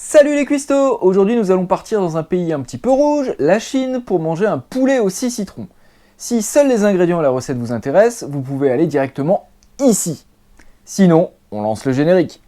Salut les cuistots! Aujourd'hui nous allons partir dans un pays un petit peu rouge, la Chine, pour manger un poulet aux 6 citrons. Si seuls les ingrédients et la recette vous intéressent, vous pouvez aller directement ici. Sinon, on lance le générique.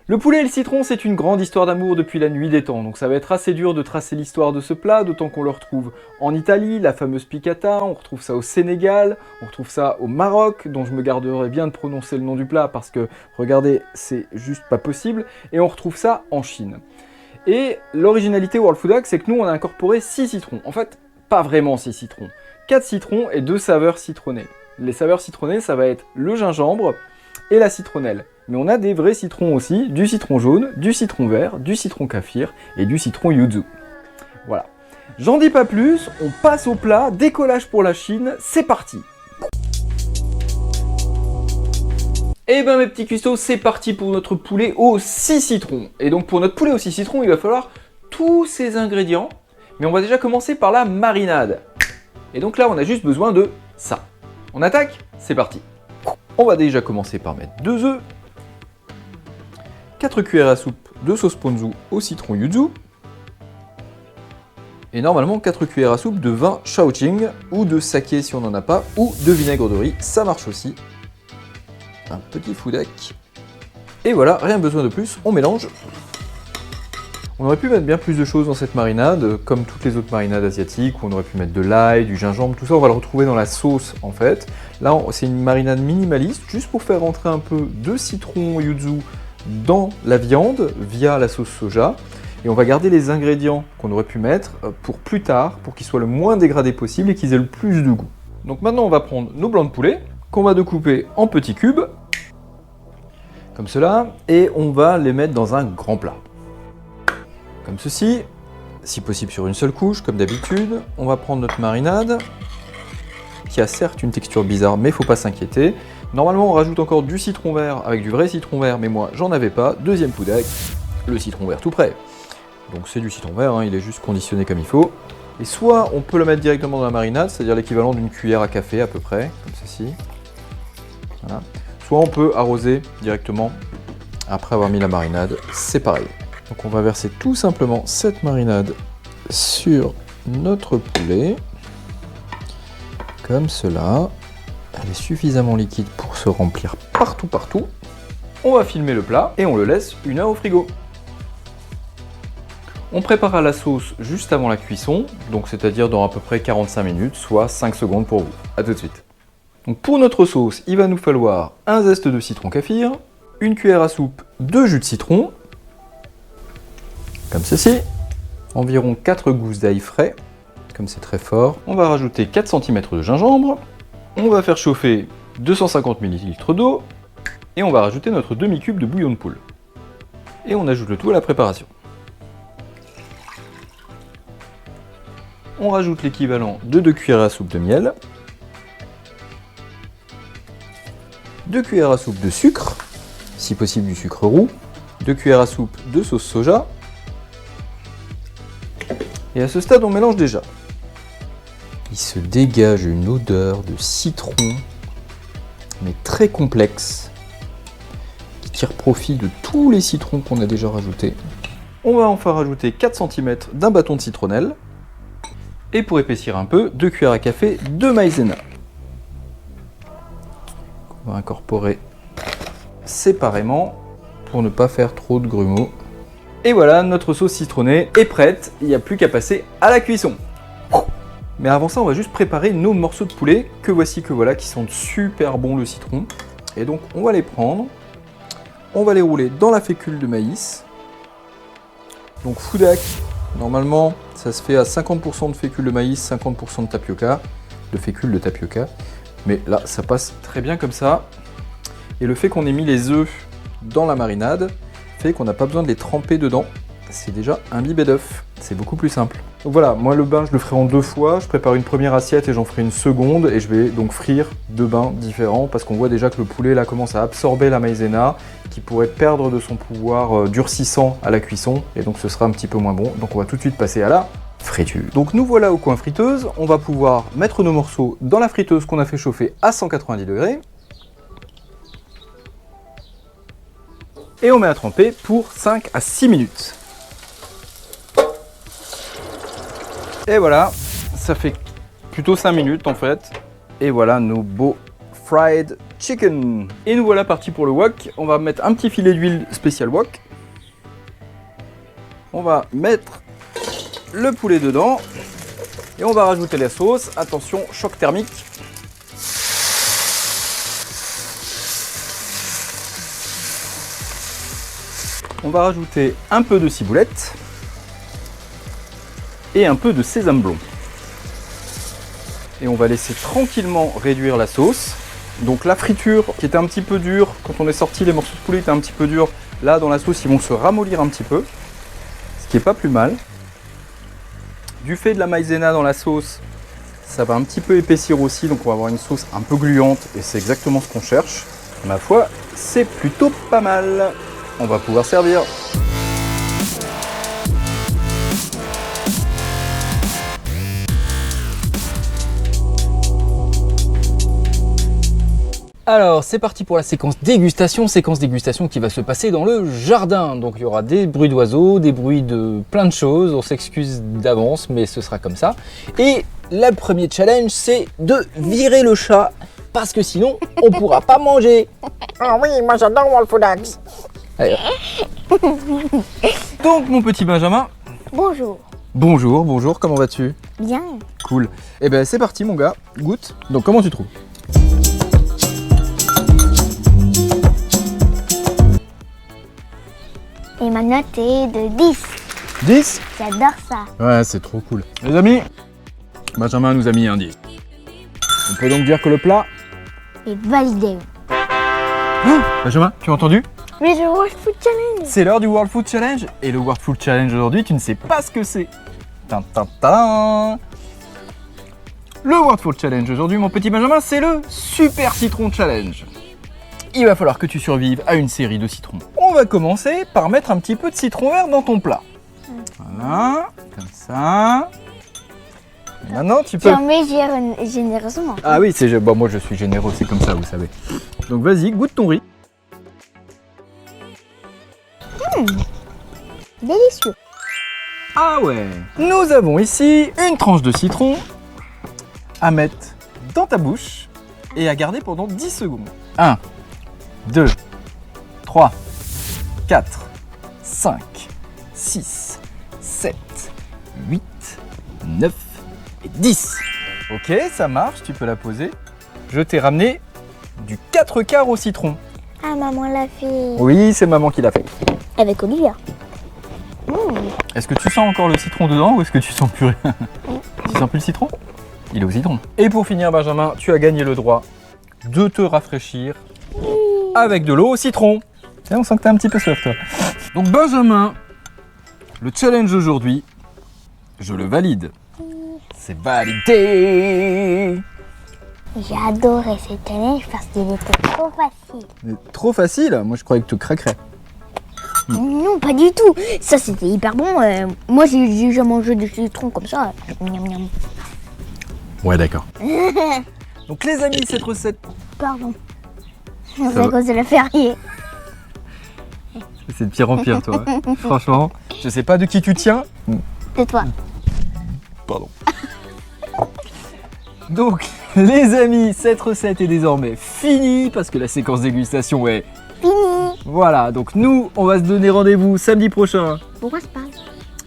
Le poulet et le citron, c'est une grande histoire d'amour depuis la nuit des temps, donc ça va être assez dur de tracer l'histoire de ce plat, d'autant qu'on le retrouve en Italie, la fameuse piccata, on retrouve ça au Sénégal, on retrouve ça au Maroc, dont je me garderai bien de prononcer le nom du plat parce que, regardez, c'est juste pas possible, et on retrouve ça en Chine. Et l'originalité World Food Hacks, c'est que nous, on a incorporé 6 citrons. En fait, pas vraiment 6 citrons. 4 citrons et 2 saveurs citronnées. Les saveurs citronnées, ça va être le gingembre et la citronnelle. Mais on a des vrais citrons aussi, du citron jaune, du citron vert, du citron kaffir et du citron yuzu. Voilà. J'en dis pas plus, on passe au plat, décollage pour la Chine, c'est parti! Et ben mes petits cuistots, c'est parti pour notre poulet aux 6 citrons. Et donc pour notre poulet aux 6 citrons, il va falloir tous ces ingrédients, mais on va déjà commencer par la marinade. Et donc là, on a juste besoin de ça. On attaque? C'est parti! On va déjà commencer par mettre 2 œufs, 4 cuillères à soupe de sauce ponzu au citron yuzu, et normalement 4 cuillères à soupe de vin Shaoqing, ou de saké si on n'en a pas, ou de vinaigre de riz, ça marche aussi. Un petit food-hack. Et voilà, rien besoin de plus, on mélange. On aurait pu mettre bien plus de choses dans cette marinade, comme toutes les autres marinades asiatiques, où on aurait pu mettre de l'ail, du gingembre, tout ça on va le retrouver dans la sauce en fait. Là c'est une marinade minimaliste, juste pour faire rentrer un peu de citron yuzu dans la viande via la sauce soja. Et on va garder les ingrédients qu'on aurait pu mettre pour plus tard, pour qu'ils soient le moins dégradés possible et qu'ils aient le plus de goût. Donc maintenant on va prendre nos blancs de poulet, qu'on va découper en petits cubes, comme cela, et on va les mettre dans un grand plat. Comme ceci, si possible sur une seule couche, comme d'habitude. On va prendre notre marinade, qui a certes une texture bizarre, mais il ne faut pas s'inquiéter. Normalement, on rajoute encore du citron vert avec du vrai citron vert, mais moi, j'en avais pas. Deuxième food hack, le citron vert tout prêt. Donc c'est du citron vert, hein, il est juste conditionné comme il faut. Et soit on peut le mettre directement dans la marinade, c'est-à-dire l'équivalent d'une cuillère à café à peu près, comme ceci. Voilà. Soit on peut arroser directement après avoir mis la marinade, c'est pareil. Donc on va verser tout simplement cette marinade sur notre poulet, comme cela. Elle est suffisamment liquide pour se remplir partout. On va filmer le plat et on le laisse 1 heure au frigo. On préparera la sauce juste avant la cuisson, donc c'est-à-dire dans à peu près 45 minutes, soit 5 secondes pour vous. A tout de suite. Donc pour notre sauce, il va nous falloir un zeste de citron kaffir, une cuillère à soupe de jus de citron, comme ceci, environ 4 gousses d'ail frais, comme c'est très fort. On va rajouter 4 cm de gingembre, on va faire chauffer 250 ml d'eau, et on va rajouter notre demi-cube de bouillon de poule. Et on ajoute le tout à la préparation. On rajoute l'équivalent de 2 cuillères à soupe de miel, 2 cuillères à soupe de sucre, si possible du sucre roux, 2 cuillères à soupe de sauce soja, et à ce stade on mélange déjà. Il se dégage une odeur de citron, mais très complexe, qui tire profit de tous les citrons qu'on a déjà rajoutés. On va enfin rajouter 4 cm d'un bâton de citronnelle, et pour épaissir un peu, 2 cuillères à café de maïzena. On va incorporer séparément pour ne pas faire trop de grumeaux. Et voilà, notre sauce citronnée est prête, il n'y a plus qu'à passer à la cuisson. Mais avant ça, on va juste préparer nos morceaux de poulet, que voici, que voilà, qui sentent super bon le citron. Et donc, on va les prendre, on va les rouler dans la fécule de maïs. Donc, food hack, normalement, ça se fait à 50% de fécule de maïs, 50% de tapioca, de fécule de tapioca. Mais là, ça passe très bien comme ça. Et le fait qu'on ait mis les œufs dans la marinade fait qu'on n'a pas besoin de les tremper dedans. C'est déjà imbibé d'œufs. C'est beaucoup plus simple. Donc voilà, moi le bain, je le ferai en 2 fois. Je prépare une première assiette et j'en ferai une seconde. Et je vais donc frire 2 bains différents parce qu'on voit déjà que le poulet là commence à absorber la maïzena qui pourrait perdre de son pouvoir durcissant à la cuisson. Et donc ce sera un petit peu moins bon. Donc on va tout de suite passer à la friture. Donc nous voilà au coin friteuse, on va pouvoir mettre nos morceaux dans la friteuse qu'on a fait chauffer à 190 degrés. Et on met à tremper pour 5 à 6 minutes. Et voilà, ça fait plutôt 5 minutes en fait. Et voilà nos beaux fried chicken. Et nous voilà partis pour le wok. On va mettre un petit filet d'huile spécial wok. On va mettre le poulet dedans. Et on va rajouter la sauce. Attention, choc thermique. On va rajouter un peu de ciboulette. Et un peu de sésame blond. Et on va laisser tranquillement réduire la sauce. Donc la friture qui était un petit peu dure, quand on est sorti les morceaux de poulet étaient un petit peu durs, là dans la sauce ils vont se ramollir un petit peu, ce qui est pas plus mal. Du fait de la maïzena dans la sauce, ça va un petit peu épaissir aussi, donc on va avoir une sauce un peu gluante et c'est exactement ce qu'on cherche. Ma foi, c'est plutôt pas mal. On va pouvoir servir. Alors c'est parti pour la séquence dégustation qui va se passer dans le jardin. Donc il y aura des bruits d'oiseaux, des bruits de plein de choses, on s'excuse d'avance mais ce sera comme ça. Et le premier challenge c'est de virer le chat parce que sinon on pourra pas manger. Ah oui, moi j'adore World Food Hacks. Allez. Donc mon petit Benjamin, Bonjour. bonjour, comment vas-tu? Bien. Cool. Et ben c'est parti mon gars, goûte. Donc comment tu trouves? Et ma note est de 10. 10? J'adore ça. Ouais, c'est trop cool. Les amis, Benjamin nous a mis un 10. On peut donc dire que le plat... Et validé. Benjamin, tu as entendu? Mais je World Food Challenge. C'est l'heure du World Food Challenge. Et le World Food Challenge aujourd'hui, tu ne sais pas ce que c'est. Tin, tin, tin. Le World Food Challenge aujourd'hui, mon petit Benjamin, c'est le Super Citron Challenge. Il va falloir que tu survives à une série de citrons. On va commencer par mettre un petit peu de citron vert dans ton plat. Voilà, comme ça. Et maintenant, tu peux... J'en mets généreusement. Ah oui, c'est bon, moi je suis généreux, c'est comme ça, vous savez. Donc vas-y, goûte ton riz. Délicieux. Ah ouais. Nous avons ici une tranche de citron à mettre dans ta bouche et à garder pendant 10 secondes. 1, 2, 3, 4, 5, 6, 7, 8, 9 et 10. Ok, ça marche, tu peux la poser. Je t'ai ramené du 4 quarts au citron. Ah, maman l'a fait. Oui, c'est maman qui l'a fait. Avec Olivia. Est-ce que tu sens encore le citron dedans ou est-ce que tu sens plus rien? Tu sens plus le citron? Il est au citron. Et pour finir, Benjamin, tu as gagné le droit de te rafraîchir avec de l'eau au citron. Tiens, on sent que t'as un petit peu soif, toi. Donc Benjamin, le challenge d'aujourd'hui, je le valide. C'est validé. J'ai adoré ce challenge parce qu'il était trop facile. Mais trop facile. Moi, je croyais que tu craquerais. Non, pas du tout. Ça, c'était hyper bon. Moi, j'ai déjà mangé du citron comme ça. Miam, miam. Ouais, d'accord. Donc les amis, cette recette... Pardon. C'est va. à cause de la férié. C'est de pire en pire, toi. Franchement, je sais pas de qui tu tiens. C'est toi. Pardon. Donc, les amis, cette recette est désormais finie parce que la séquence dégustation est... Fini. Voilà, donc nous, on va se donner rendez-vous samedi prochain. Pourquoi c'est pas?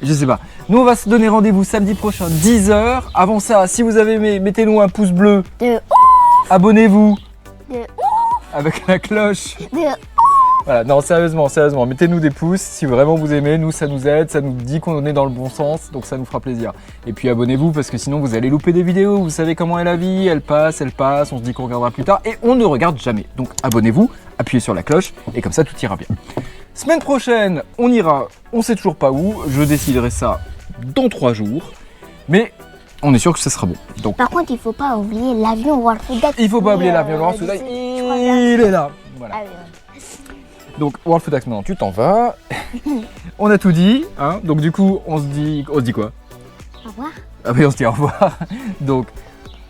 Je sais pas. Nous, on va se donner rendez-vous samedi prochain, 10h. Avant ça, si vous avez aimé, mettez-nous un pouce bleu. De Abonnez-vous. De Avec la cloche. De Voilà, non, sérieusement, mettez-nous des pouces si vraiment vous aimez, nous ça nous aide, ça nous dit qu'on est dans le bon sens, donc ça nous fera plaisir. Et puis abonnez-vous parce que sinon vous allez louper des vidéos, vous savez comment est la vie, elle passe, on se dit qu'on regardera plus tard et on ne regarde jamais. Donc abonnez-vous, appuyez sur la cloche et comme ça tout ira bien. Semaine prochaine, on ira, on sait toujours pas où, je déciderai ça dans 3 jours, mais on est sûr que ça sera bon. Donc, Par contre, il faut pas oublier l'avion World Food Hacks. il faut pas oublier l'avion World Food Hacks, il est là. Voilà. Ah oui, ouais. Donc World Food Hacks, maintenant tu t'en vas. On a tout dit, hein. Donc du coup, on se dit quoi? Au revoir. Ah oui, on se dit au revoir. Donc,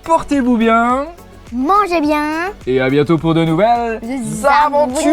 portez-vous bien Mangez bien. et à bientôt pour de nouvelles Aventures.